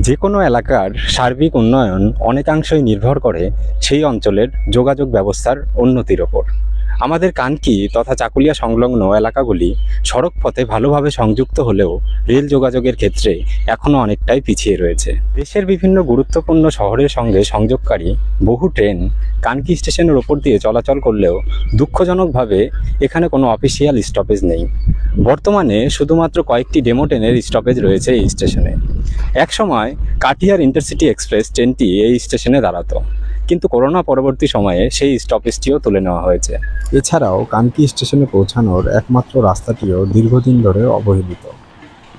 যে কোনো এলাকার সার্বিক উন্নয়ন অনেকাংশই নির্ভর করে সেই অঞ্চলের যোগাযোগ ব্যবস্থার উন্নতির ওপর। আমাদের কানকি তথা চাকুলিয়া সংলগ্ন এলাকাগুলি সড়ক পথে ভালোভাবে সংযুক্ত হলেও রেল যোগাযোগের ক্ষেত্রে এখনও অনেকটাই পিছিয়ে রয়েছে। দেশের বিভিন্ন গুরুত্বপূর্ণ শহরের সঙ্গে সংযোগকারী বহু ট্রেন কানকি স্টেশনের ওপর দিয়ে চলাচল করলেও দুঃখজনকভাবে এখানে কোনো অফিসিয়াল স্টপেজ নেই। বর্তমানে শুধুমাত্র কয়েকটি ডেমো ট্রেনের স্টপেজ রয়েছে এই স্টেশনে। একসময় কাটিহার ইন্টারসিটি এক্সপ্রেস ট্রেনটি এই স্টেশনে দাঁড়াতো, কিন্তু করোনা পরবর্তী সময়ে সেই স্টপেজটিও তুলে নেওয়া হয়েছে। এছাড়াও কানকি স্টেশনে পৌঁছানোর একমাত্র রাস্তাটিও দীর্ঘদিন ধরে অবহেলিত,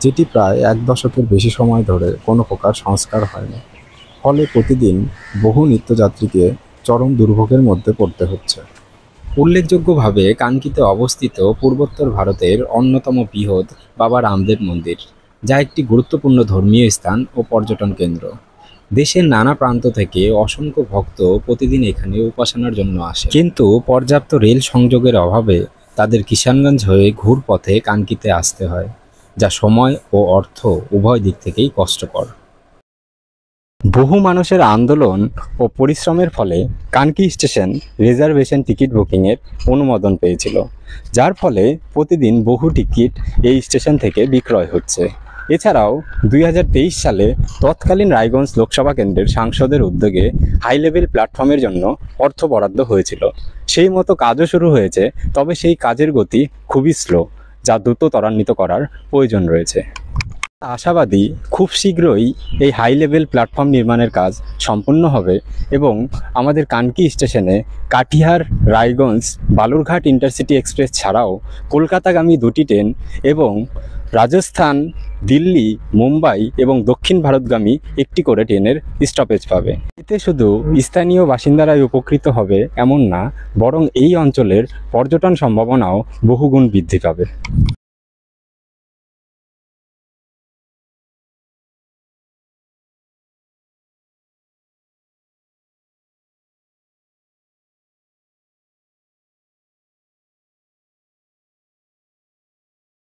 যেটি প্রায় 1 দশকের বেশি সময় ধরে কোনো প্রকার সংস্কার হয়নি। ফলে প্রতিদিন বহু নিত্যযাত্রীকে চরম দুর্ভোগের মধ্যে পড়তে হচ্ছে। উল্লেখযোগ্যভাবে কানকিতে অবস্থিত পূর্বোত্তর ভারতের অন্যতম বৃহৎ বাবা রামদেব মন্দির, যা একটি গুরুত্বপূর্ণ ধর্মীয় স্থান ও পর্যটন কেন্দ্র। দেশের নানা প্রান্ত থেকে অসংখ্য ভক্ত প্রতিদিন এখানে উপাসনার জন্য আসে, কিন্তু পর্যাপ্ত রেল সংযোগের অভাবে তাদের কিষানগঞ্জ হয়ে ঘুরপথে কানকিতে আসতে হয়, যা সময় ও অর্থ উভয় দিক থেকেই কষ্টকর। বহু মানুষের আন্দোলন ও পরিশ্রমের ফলে কানকি স্টেশন রিজার্ভেশন টিকিট বুকিংয়ের অনুমোদন পেয়েছিল, যার ফলে প্রতিদিন বহু টিকিট এই স্টেশন থেকে বিক্রয় হচ্ছে। এছাড়াও 2023 সালে তৎকালীন রায়গঞ্জ লোকসভা কেন্দ্রের সাংসদের উদ্যোগে হাই লেভেল প্ল্যাটফর্মের জন্য অর্থ বরাদ্দ হয়েছিল। সেই মতো কাজও শুরু হয়েছে, তবে সেই কাজের গতি খুবই স্লো, যা দ্রুত ত্বরান্বিত করার প্রয়োজন রয়েছে। আশাবাদী খুব শীঘ্রই এই হাই লেভেল প্ল্যাটফর্ম নির্মাণের কাজ সম্পূর্ণ হবে এবং আমাদের কানকি স্টেশনে কাটিহার রায়গঞ্জ বালুরঘাট ইন্টারসিটি এক্সপ্রেস ছাড়াও কলকাতাগামী 2টি ট্রেন এবং রাজস্থান, দিল্লি, মুম্বাই এবং দক্ষিণ ভারতগামী একটি করে ট্রেনের স্টপেজ পাবে। এতে শুধু স্থানীয় বাসিন্দারাই উপকৃত হবে এমন না, বরং এই অঞ্চলের পর্যটন সম্ভাবনাও বহুগুণ বৃদ্ধি পাবে।